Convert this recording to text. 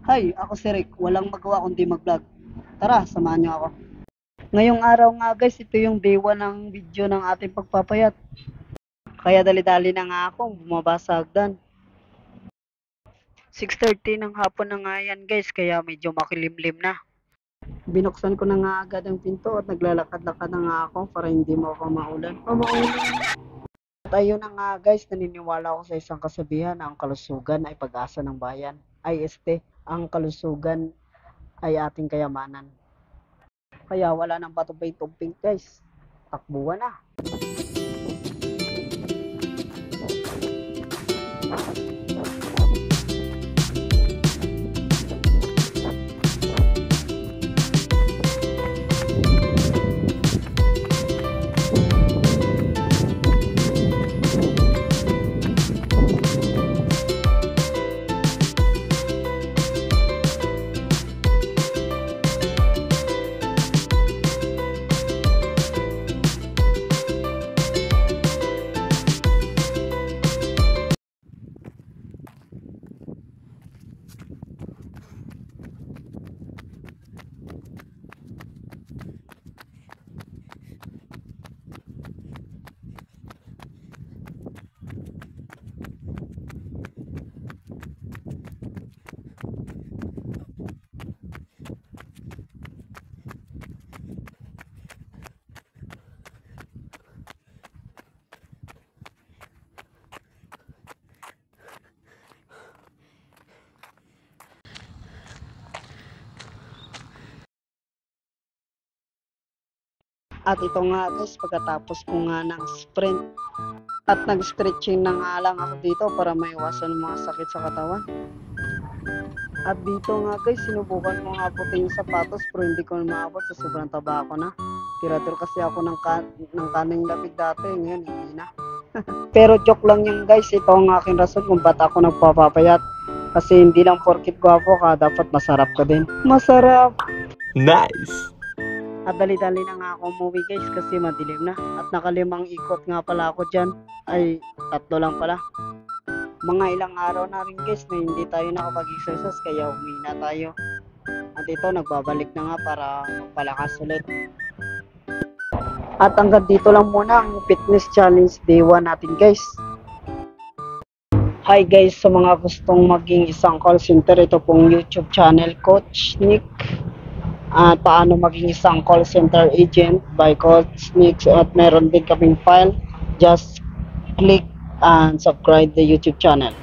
Hi, ako si Rick. Walang magawa kundi mag-vlog. Tara, samahan niyo ako. Ngayong araw nga guys, ito yung day 1 ng video ng ating pagpapayat. Kaya dali-dali na nga ako bumaba sa hagdan. 6:30 ng hapon na nga yan guys, kaya medyo makilimlim na. Binuksan ko na nga agad ang pinto at naglalakad-lakad na nga ako para hindi mo ako maulan. At ayun na nga guys, naniniwala ako sa isang kasabihan na ang kalusugan ay pag-asa ng bayan. Ang kalusugan ay ating kayamanan. Kaya wala nang patubay-tubig guys. Takbuhan na. At ito nga guys, pagkatapos ko nga ng sprint at nag-stretching na nga lang ako dito para maiwasan mga sakit sa katawan. At dito nga guys, sinubukan ko nga puti yung sapatos pero hindi ko maabot sa sobrang taba ko na. Tirator kasi ako ng kaning lapid dati, ngayon hindi na. Pero joke lang yan guys, ito ang aking rason kung ba't ako nagpapapayat. Kasi hindi lang porkit gwapo ka, dapat masarap ka din. Masarap! Nice! At dali-dali na nga ako umuwi guys kasi madilim na. At nakalimang ikot nga pala ako dyan. Ay, 3 lang pala. Mga ilang araw na rin guys na hindi tayo nakapag-exercise kaya uwi na tayo. At ito, nagbabalik na nga para magpalakas ulit. At hanggang dito lang muna ang fitness challenge day 1 natin guys. Hi guys, sa mga gustong maging isang call center, ito pong YouTube channel Coach Nick. At paano maging isang call center agent by Coach Nick. At meron din kaming file. Just click and subscribe the YouTube channel.